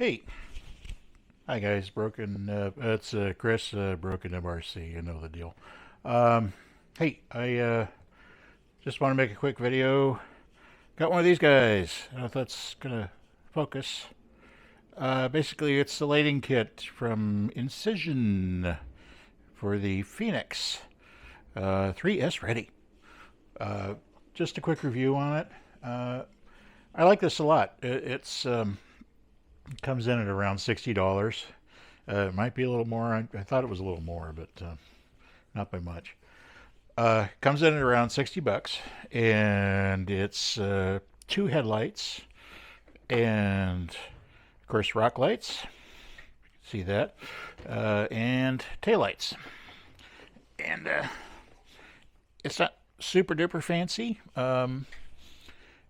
Hey, hi guys, it's Chris, Broken MRC, you know the deal. Um, hey, I just want to make a quick video. Got one of these guys. I don't know if that's gonna focus. Basically, it's the lighting kit from Incision for the Phoenix 3S Ready. Uh, just a quick review on it. Uh, I like this a lot. It comes in at around $60. It might be a little more. I thought it was a little more, but not by much. Comes in at around 60 bucks, and it's two headlights and, of course, rock lights. See that? And taillights. And it's not super duper fancy.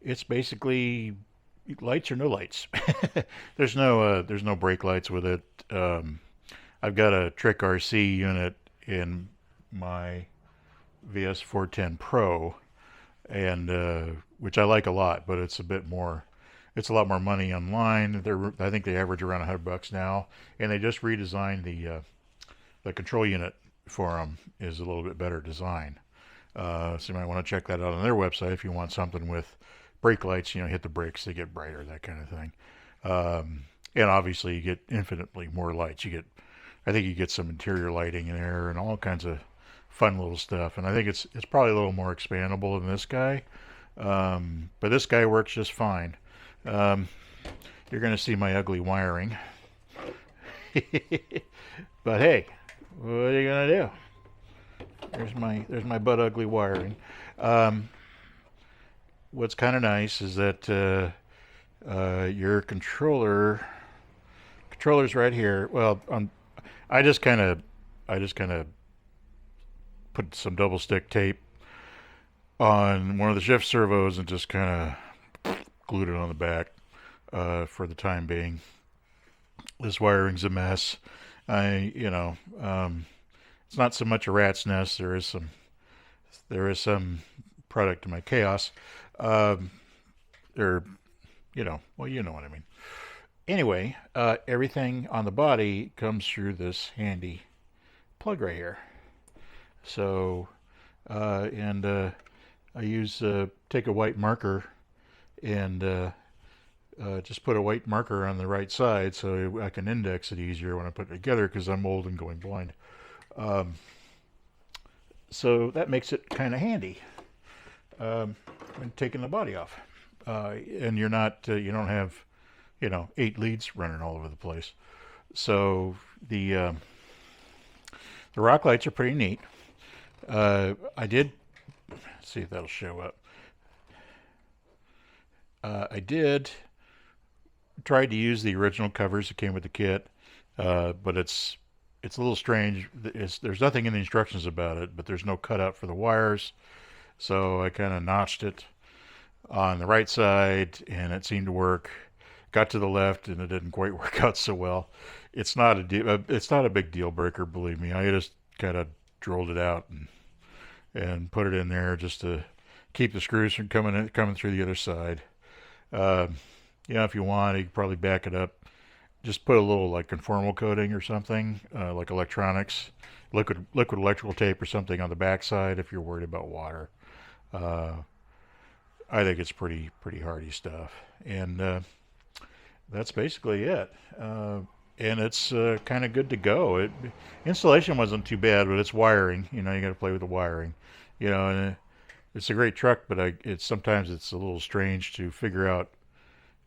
It's basically lights or no lights. There's no brake lights with it. I've got a Trick RC unit in my VS410 Pro, and which I like a lot, but it's a bit more. It's a lot more money online. I think they average around $100 now, and they just redesigned the control unit for them. Is a little bit better design. So you might want to check that out on their website if you want something with brake lights. Hit the brakes, they get brighter, that kind of thing. And obviously, you get infinitely more lights. I think you get some interior lighting in there and all kinds of fun little stuff. And I think it's probably a little more expandable than this guy. But this guy works just fine. You're going to see my ugly wiring. But hey, what are you going to do? There's my butt ugly wiring. What's kind of nice is that your controller's right here. Well, I just kind of put some double stick tape on one of the shift servos and just kind of glued it on the back for the time being. This wiring's a mess. It's not so much a rat's nest. There is some product to my chaos. Or, well, you know what I mean. Anyway, everything on the body comes through this handy plug right here. So, and I take a white marker and just put a white marker on the right side so I can index it easier when I put it together because I'm old and going blind. So that makes it kind of handy when taking the body off. And you don't have, 8 leads running all over the place. So the rock lights are pretty neat. I did, let's see if that'll show up. I did try to use the original covers that came with the kit, but it's a little strange. There's nothing in the instructions about it, but there's no cutout for the wires. So I kind of notched it on the right side, and it seemed to work. Got to the left, and it didn't quite work out so well. It's not a big deal breaker, believe me. I just kind of drilled it out and put it in there just to keep the screws from coming through the other side. If you want, you can probably back it up. Just put a little like conformal coating or something, like electronics, liquid electrical tape or something on the backside if you're worried about water. I think it's pretty hardy stuff, and that's basically it. And it's kind of good to go. Installation wasn't too bad, but it's wiring. You got to play with the wiring. And it's a great truck, but sometimes it's a little strange to figure out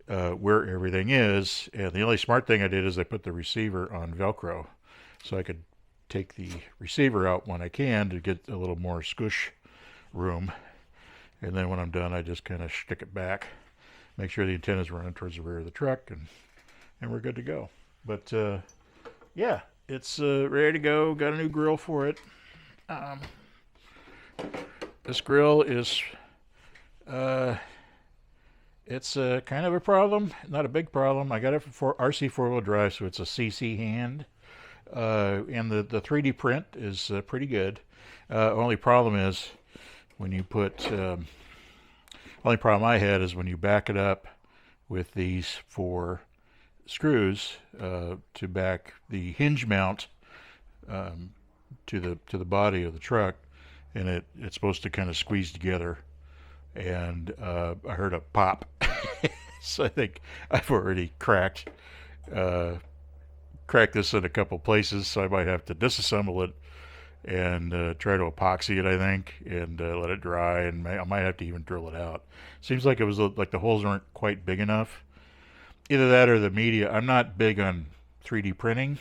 where everything is. And the only smart thing I did is I put the receiver on Velcro, so I could take the receiver out when I can to get a little more squish room. And then when I'm done, I just kind of stick it back, make sure the antenna's running towards the rear of the truck, and we're good to go. But yeah, it's ready to go. Got a new grill for it. This grill is it's kind of a problem, not a big problem. I got it for RC four-wheel drive, so it's a CC hand, and the 3D print is pretty good. Only problem is when you put only problem I had is when you back it up with these four screws to back the hinge mount to the body of the truck, and it's supposed to kind of squeeze together. And I heard a pop, so I think I've already cracked this in a couple places. So I might have to disassemble it and try to epoxy it, I think, and let it dry, and I might have to even drill it out. Seems like it was like the holes weren't quite big enough. Either that or the media. I'm not big on 3D printing,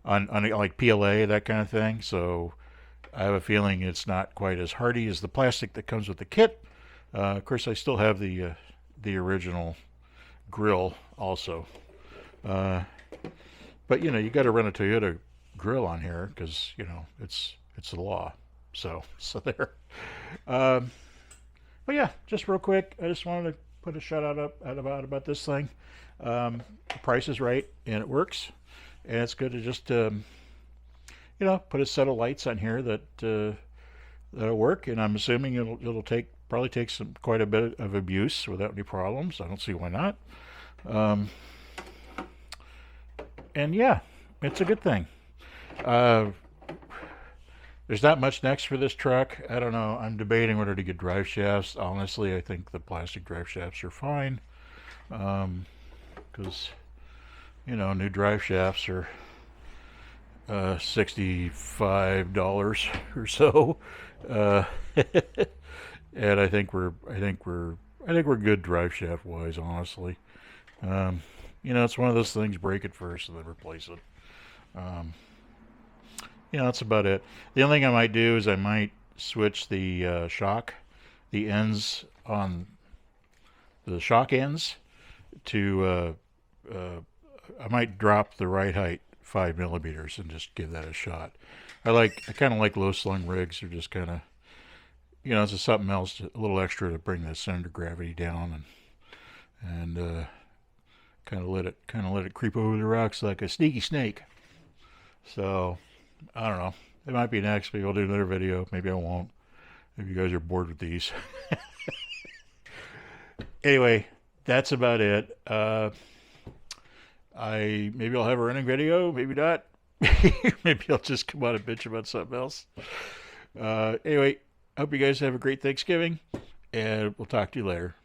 on like PLA, that kind of thing, so I have a feeling it's not quite as hardy as the plastic that comes with the kit. Of course, I still have the original grill also. But you know, you got to run a Toyota grill on here because you know it's the law. So there. Um, but yeah, just real quick, I just wanted to put a shout out about this thing. The price is right and it works, and it's good to just you know, put a set of lights on here that'll work. And I'm assuming it'll probably take quite a bit of abuse without any problems. I don't see why not. And yeah, it's a good thing. Uh, there's not much next for this truck. I don't know. I'm debating whether to get drive shafts. Honestly, I think the plastic drive shafts are fine. Because, you know, new drive shafts are $65 or so. Uh, and I think we're good drive shaft wise, honestly. You know, it's one of those things, break it first and then replace it. You know, that's about it. The only thing I might do is I might switch the the ends on the shock ends to, I might drop the ride height 5 millimeters and just give that a shot. I kind of like low slung rigs. They're just kind of, you know, it's just something else, a little extra to bring the center of gravity down and kind of let it creep over the rocks like a sneaky snake. So I don't know. It might be next. Maybe I'll do another video. Maybe I won't. If you guys are bored with these. Anyway, that's about it. Maybe I'll have a running video. Maybe not. Maybe I'll just come on and bitch about something else. Anyway, hope you guys have a great Thanksgiving, and we'll talk to you later.